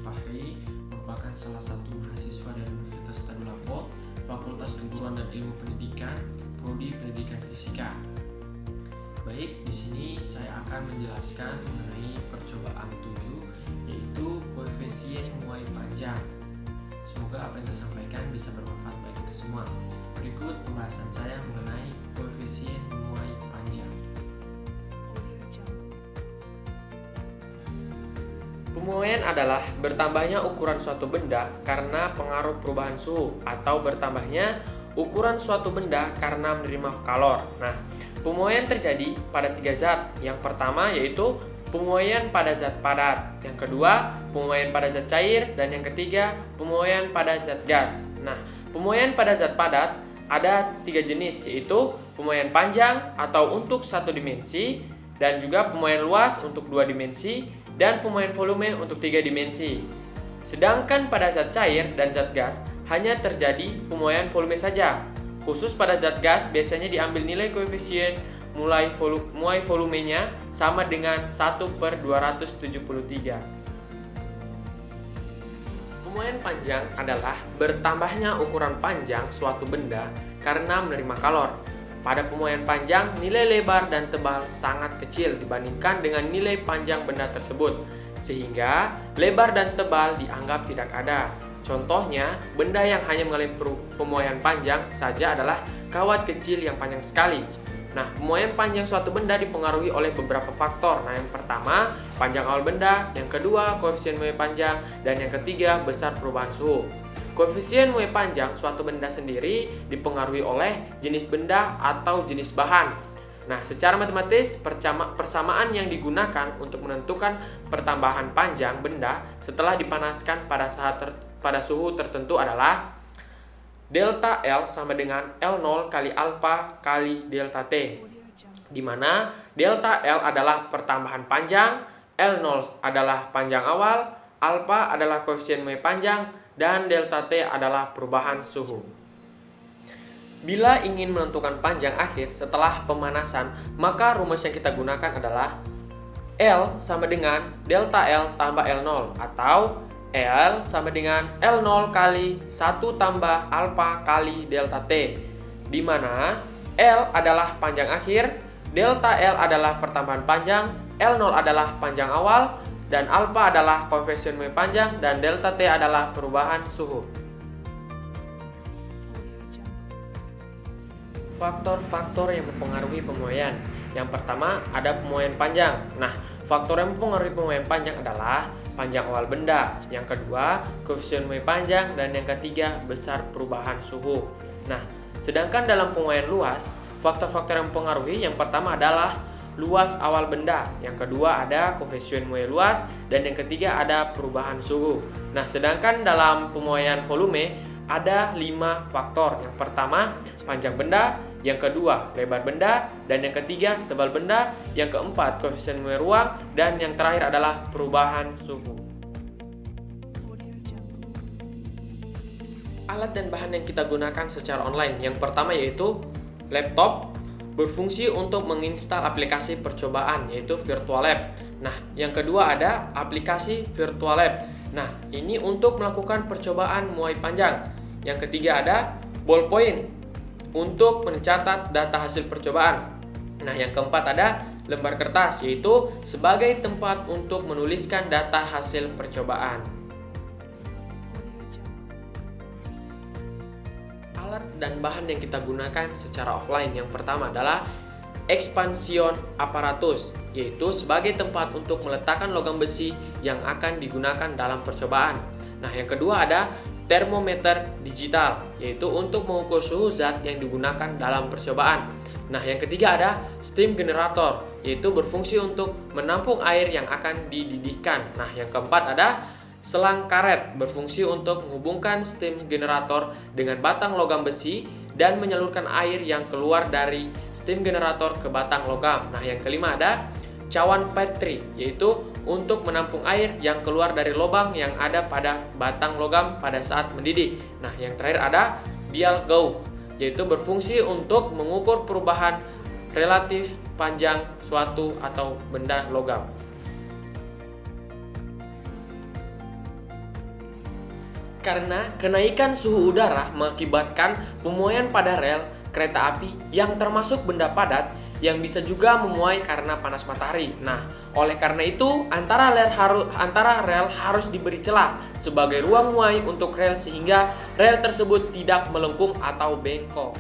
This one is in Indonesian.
Fahri, merupakan salah satu mahasiswa dari Universitas Tadulako, Fakultas Keguruan dan Ilmu Pendidikan, Prodi Pendidikan Fisika. Baik, di sini saya akan menjelaskan mengenai percobaan 7, yaitu koefisien muai panjang. Semoga apa yang saya sampaikan bisa bermanfaat bagi kita semua. Berikut pembahasan saya mengenai koefisien muai panjang. Pemuaian adalah bertambahnya ukuran suatu benda karena pengaruh perubahan suhu atau bertambahnya ukuran suatu benda karena menerima kalor. Nah, pemuaian terjadi pada 3 zat. Yang pertama yaitu pemuaian pada zat padat, yang kedua pemuaian pada zat cair, dan yang ketiga pemuaian pada zat gas. Nah, pemuaian pada zat padat ada 3 jenis, yaitu pemuaian panjang atau untuk 1 dimensi, dan juga pemuaian luas untuk 2 dimensi, dan pemuaian volume untuk 3 dimensi. Sedangkan pada zat cair dan zat gas hanya terjadi pemuaian volume saja. Khusus pada zat gas biasanya diambil nilai koefisien muai volumenya sama dengan 1/273. Pemuaian panjang adalah bertambahnya ukuran panjang suatu benda karena menerima kalor. Pada pemuaian panjang, nilai lebar dan tebal sangat kecil dibandingkan dengan nilai panjang benda tersebut, sehingga lebar dan tebal dianggap tidak ada. Contohnya, benda yang hanya mengalami pemuaian panjang saja adalah kawat kecil yang panjang sekali. Nah, pemuaian panjang suatu benda dipengaruhi oleh beberapa faktor. Nah, yang pertama, panjang awal benda, yang kedua, koefisien muai panjang, dan yang ketiga, besar perubahan suhu. Koefisien muai panjang suatu benda sendiri dipengaruhi oleh jenis benda atau jenis bahan. Nah, secara matematis, persamaan yang digunakan untuk menentukan pertambahan panjang benda setelah dipanaskan pada suhu tertentu adalah delta L sama dengan L0 kali alfa kali delta T, di mana delta L adalah pertambahan panjang, L0 adalah panjang awal, alfa adalah koefisien muai panjang, dan delta T adalah perubahan suhu. Bila ingin menentukan panjang akhir setelah pemanasan, maka rumus yang kita gunakan adalah L sama dengan delta L tambah L0, atau L sama dengan L0 kali 1 tambah alfa kali delta T, di mana L adalah panjang akhir, delta L adalah pertambahan panjang, L0 adalah panjang awal, dan alfa adalah koefisien muai panjang, dan delta T adalah perubahan suhu. Faktor-faktor yang mempengaruhi pemuaian. Yang pertama ada pemuaian panjang. Nah, faktor yang mempengaruhi pemuaian panjang adalah panjang awal benda, yang kedua koefisien muai panjang, dan yang ketiga besar perubahan suhu. Nah, sedangkan dalam pemuaian luas, faktor-faktor yang mempengaruhi yang pertama adalah luas awal benda, yang kedua ada koefisien muai luas, dan yang ketiga ada perubahan suhu. Nah, sedangkan dalam pemuaian volume ada 5 faktor. Yang pertama panjang benda, yang kedua lebar benda, dan yang ketiga tebal benda, yang keempat koefisien muai ruang, dan yang terakhir adalah perubahan suhu. Alat dan bahan yang kita gunakan secara online, yang pertama yaitu laptop, berfungsi untuk menginstal aplikasi percobaan yaitu Virtual Lab. Nah, yang kedua ada aplikasi Virtual Lab. Nah, ini untuk melakukan percobaan muai panjang. Yang ketiga ada ballpoint untuk mencatat data hasil percobaan. Nah, yang keempat ada lembar kertas, yaitu sebagai tempat untuk menuliskan data hasil percobaan. Alat dan bahan yang kita gunakan secara offline, yang pertama adalah expansion apparatus, yaitu sebagai tempat untuk meletakkan logam besi yang akan digunakan dalam percobaan. Nah, yang kedua ada termometer digital, yaitu untuk mengukur suhu zat yang digunakan dalam percobaan. Nah, yang ketiga ada steam generator, yaitu berfungsi untuk menampung air yang akan dididihkan. Nah, yang keempat ada selang karet, berfungsi untuk menghubungkan steam generator dengan batang logam besi dan menyalurkan air yang keluar dari steam generator ke batang logam. Nah, yang kelima ada cawan Petri, yaitu untuk menampung air yang keluar dari lubang yang ada pada batang logam pada saat mendidih. Nah, yang terakhir ada dial gauge, yaitu berfungsi untuk mengukur perubahan relatif panjang suatu atau benda logam. Karena kenaikan suhu udara mengakibatkan pemuaian pada rel kereta api yang termasuk benda padat yang bisa juga memuai karena panas matahari. Nah, oleh karena itu antara rel harus diberi celah sebagai ruang muai untuk rel sehingga rel tersebut tidak melengkung atau bengkok.